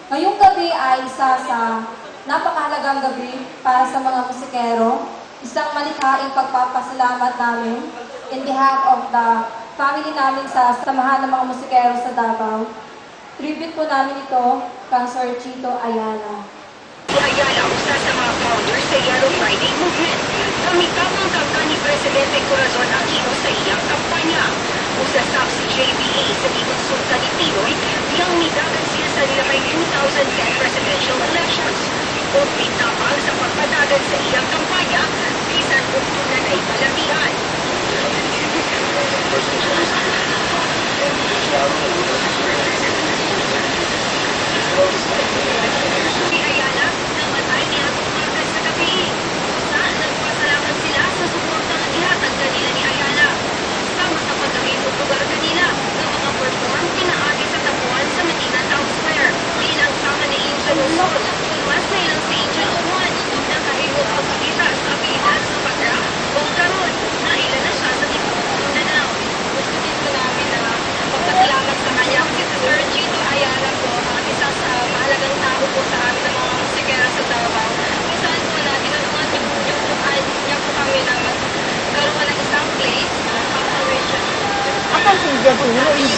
Ngayong gabi ay isa sa napakahalagang gabi para sa mga musikero. Isang malikhaing pagpapasalamat namin in behalf of the family namin sa samahan ng mga musikero sa Davao. Tribute po namin ito kang Sir Chito Ayala. Ayala, usa sa mga founders sa Yellow Friday Movement. Kami-kamang kanta ni Presidente Corazon Aquino sa iyang kampanya. Usasap si JBA sa ikonsulta ni Pinoy biyang midagan siya sa nilamay 2010 presidential elections. O pitapal sa pagpadagan sa iyang kampanya, bisan kung tunan ay palamihan. Si Ayala, namatay niya ang umakas sa gabi. Sa nagpasalamat sila sa suportang ihatag kanila ni Ayala. Sa makapagawin o lugar kanila ng mga perform pinaagi sa tapuan sa Medina Town Square. Bilang sama ni Angel Luzon, mas na ilang si Angel Oman na kahimot pagkakita sa abilidad sa pag-rap o karon na ilan na siya sa tipong Mindanao. Gusto dito namin na magpasalamat sa kanya si Sir Chito Ayala po, isa sa mahalagang tao po sa amin ng mga musikera sa Davao. Kung saan po natin ang mga tinutuan niya po kami na magkaroon ng isang place na operation. Akan si Jeff Uno is...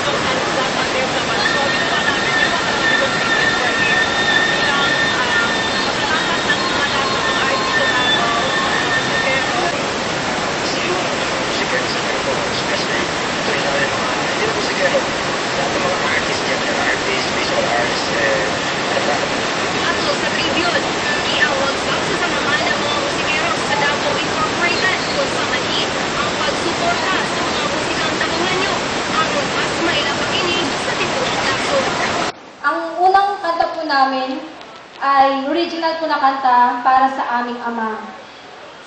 Ato sa tribute, iawag sa samahan ng mga musikero sa Davao Incorporated kung sa manhid ang pagsuporta sa mga musikang tabunganyo ang mas mailapakinig sa tipong lakso. Ang unang kanta po namin ay original po na kanta para sa aming ama.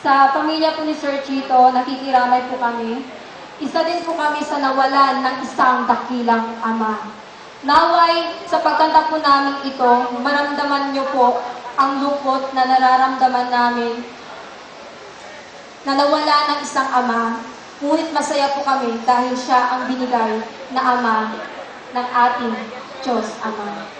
Sa pamilya po ni Sir Chito, nakikiramay po kami. Isa din po kami sa nawalan ng isang dakilang ama. Naway, sa pagkanta po namin ito, maramdaman niyo po ang lungkot na nararamdaman namin na nawala ng isang ama. Ngunit masaya po kami dahil siya ang binigay na ama ng ating Diyos Ama.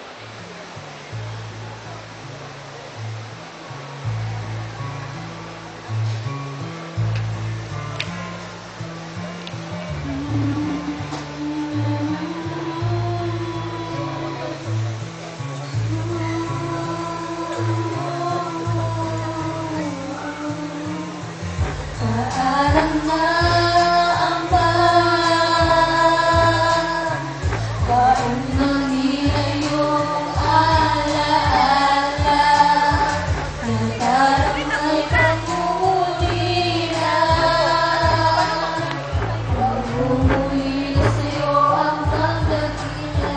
Paalam na, Ama, baon na nila yung alaala, nagdaramay pag-uulila, pag-uulila sa'yo ang pagdakila.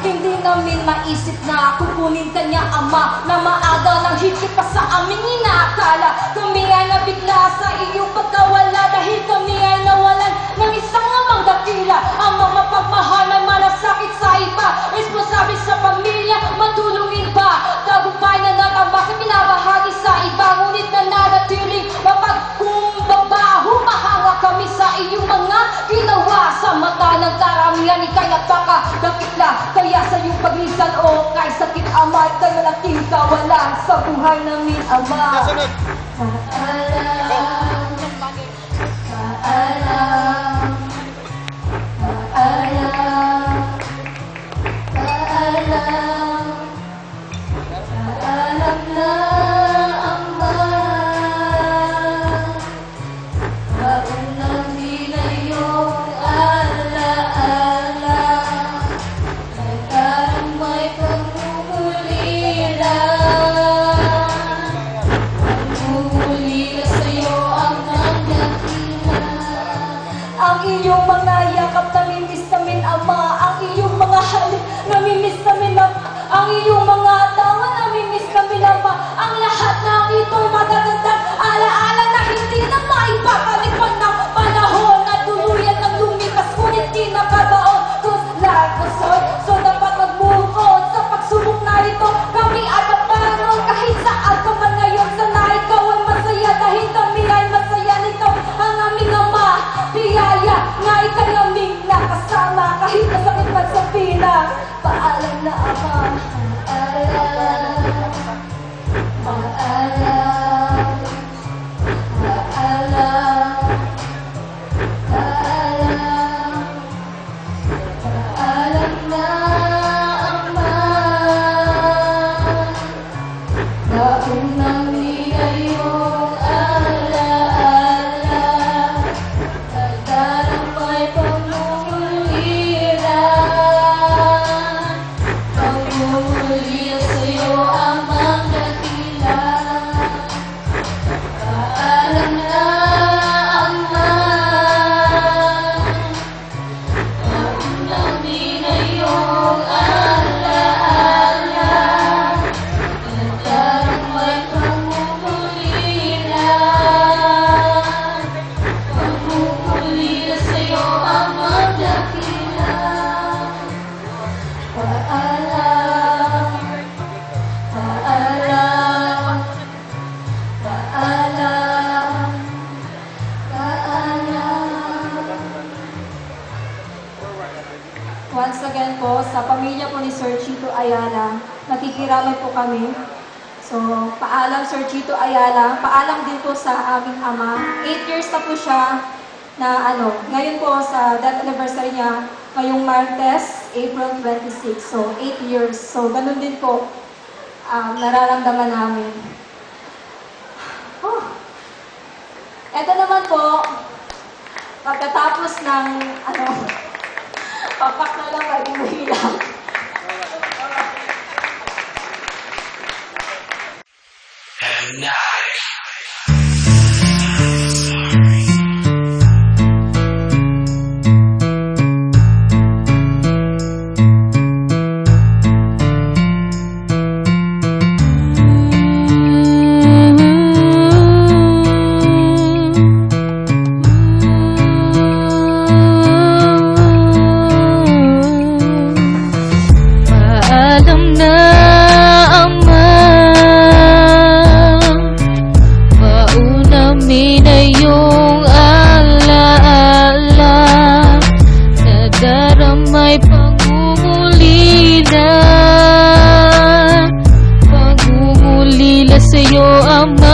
Hindi namin maisip na kukunin ka niya, Ama, na maaga nang higit pa sa aming inaakala. Kami ay nabigla sa iyong pagkawala dahil kami ay nawalan ng isang amang dakila. Amang mapagmahalan, malasakit sa iba, responsable sa pamilya, matulungin ba? Tagumpay na natambak, pinabahagi sa iba, ngunit nananatiling mapagkumbaba. Humahanga kami sa iyong mga ginawa sa mata ng karamihan. Ika'y napakadakila, kaya sa iyong paglisan o kay sakit, Ama, ika'y malaking kawalan sa buhay namin, Ama. Paalam, paalam, paalam, paalam, paalam na, Ama. Baon na nila yung alaala, nagkaramay pag-uulila. Ang iyong mga yakap namimiss namin, Ama. Ang iyong mga halik namimiss namin, Ama. Ang iyong mga tawa namimiss namin, Ama. Ang lahat ng ito'y magagandang alaala na hindi na maibabalik pa ng panahon na tuluyan ng lumipas, ngunit di nakabaon. Cause life goes on, so dapat mag-move on. Sa pagsubok na ito, kami at naparoon kahit saan ka man ngayon. Sana ikaw ay masaya dahil kami ay masaya. Ikaw ang aming Ama, biyaya nga ika'y aming nakasama kahit masakit man sa pila. Paalam na ama. Paalam, paalam, paalam, paalam, paalam na ama. Naunang niyayong alaala, nagdarapay pagmumuliran, pagmumulira sa'yo amang dakila. Paalam na ama, naunang niyayong alaala, nagdarapay pagmumuliran, pagmumulira sa'yo amang dakila. Paalam, paalam, paalam, paalam. Once again po, sa pamilya po ni Sir Chito Ayala, nakikiramay po kami. So, paalam Sir Chito Ayala, paalam din po sa aming ama. 8 years na po siya na ngayon po sa death anniversary niya, ngayong Martes, April 26. So, 8 years. So, ganun din po nararamdaman namin. Ito naman po, pagkatapos ng papak na lang maging mahilang. Paalam na ama, maunami na iyong alaala, nadaramay pagmumulila, pagmumulila sa'yo ama.